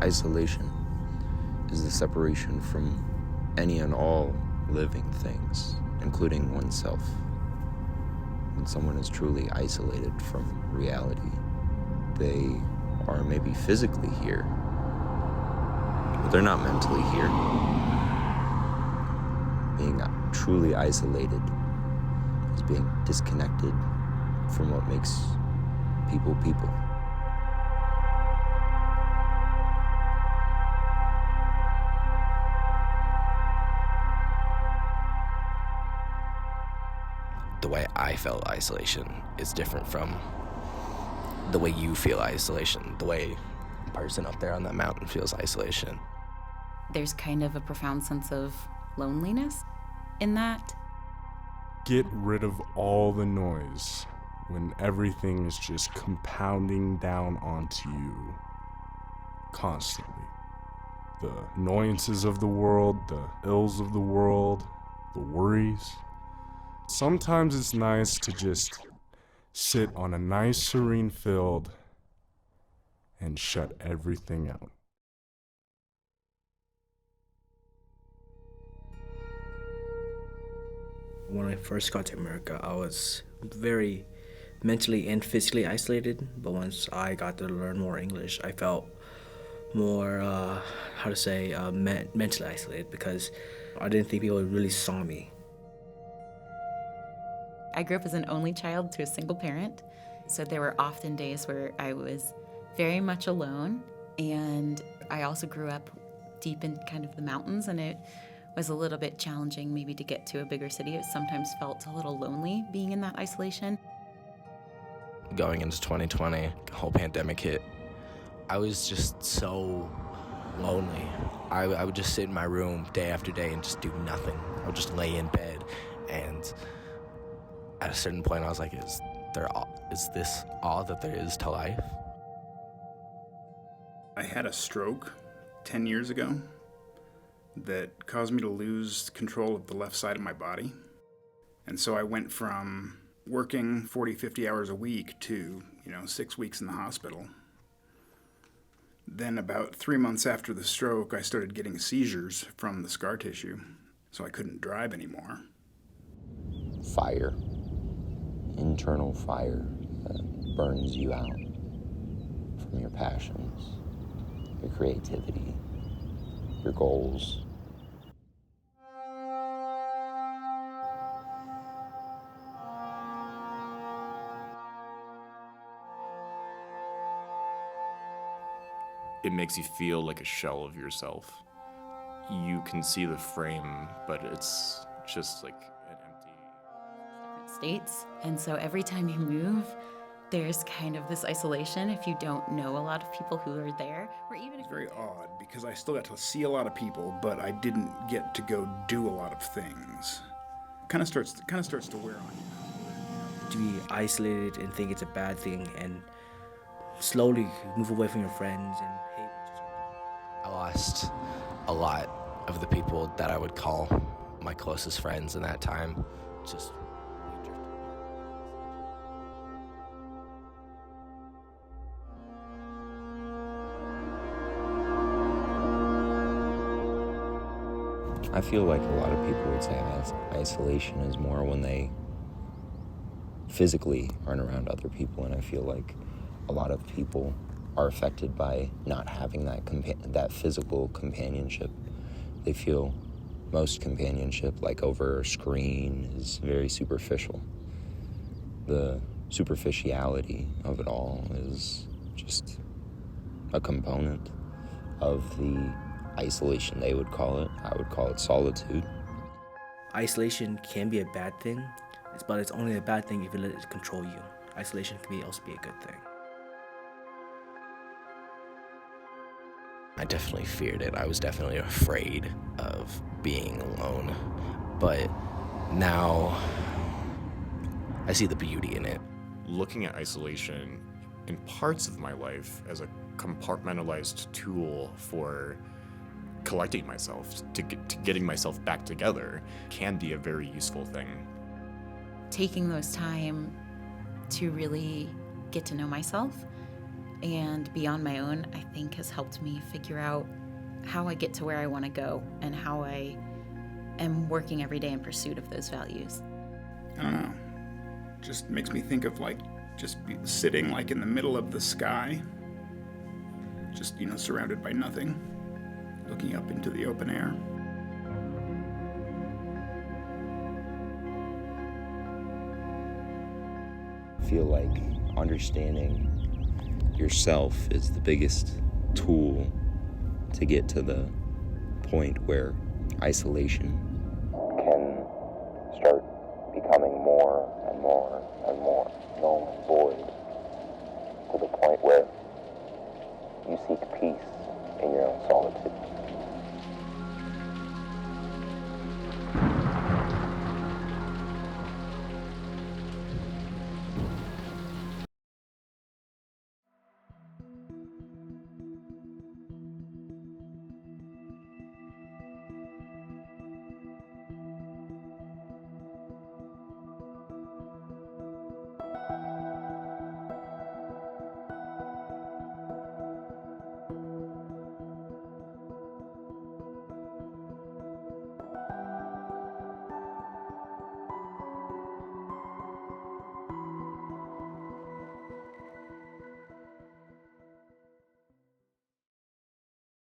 Isolation is the separation from any and all living things, including oneself. When someone is truly isolated from reality, they are maybe physically here, but they're not mentally here. Being truly isolated is being disconnected from what makes people people. The way I felt isolation is different from the way you feel isolation, the way a person up there on that mountain feels isolation. There's kind of a profound sense of loneliness in that. Get rid of all the noise when everything is just compounding down onto you constantly. The annoyances of the world, the ills of the world, the worries. Sometimes it's nice to just sit on a nice serene field and shut everything out. When I first got to America, I was very mentally and physically isolated, but once I got to learn more English, I felt more, mentally isolated because I didn't think people really saw me. I grew up as an only child to a single parent, so there were often days where I was very much alone, and I also grew up deep in kind of the mountains, and it was a little bit challenging maybe to get to a bigger city. It sometimes felt a little lonely being in that isolation. Going into 2020, the whole pandemic hit, I was just so lonely. I would just sit in my room day after day and just do nothing. I would just lay in bed, and at a certain point I was like, is this all that there is to life? I had a stroke 10 years ago that caused me to lose control of the left side of my body. And so I went from working 40, 50 hours a week to, 6 weeks in the hospital. Then about 3 months after the stroke, I started getting seizures from the scar tissue, so I couldn't drive anymore. Fire, internal fire that burns you out from your passions, your creativity, your goals. It makes you feel like a shell of yourself. You can see the frame, but it's just like an empty... Different states, and so every time you move, there's kind of this isolation if you don't know a lot of people who are there, or even It's very odd because I still got to see a lot of people, but I didn't get to go do a lot of things. Kind of starts to wear on you. To be isolated and think it's a bad thing and slowly move away from your friends and hate. I lost a lot of the people that I would call my closest friends in that time. Just I feel like a lot of people would say isolation is more when they physically aren't around other people, and I feel like a lot of people are affected by not having that physical companionship. They feel most companionship, like over a screen, is very superficial. The superficiality of it all is just a component of the isolation, they would call it. I would call it solitude. Isolation can be a bad thing, but it's only a bad thing if you let it control you. Isolation can also be a good thing. I definitely feared it. I was definitely afraid of being alone. But now I see the beauty in it. Looking at isolation in parts of my life as a compartmentalized tool for collecting myself, to getting myself back together, can be a very useful thing. taking those time to really get to know myself and be on my own, I think has helped me figure out how I get to where I want to go and how I am working every day in pursuit of those values. I don't know. Just makes me think of sitting in the middle of the sky, just, surrounded by nothing, looking up into the open air. I feel like understanding yourself is the biggest tool to get to the point where isolation can start becoming more and more and more null and void, to the point where you seek peace in your own solitude.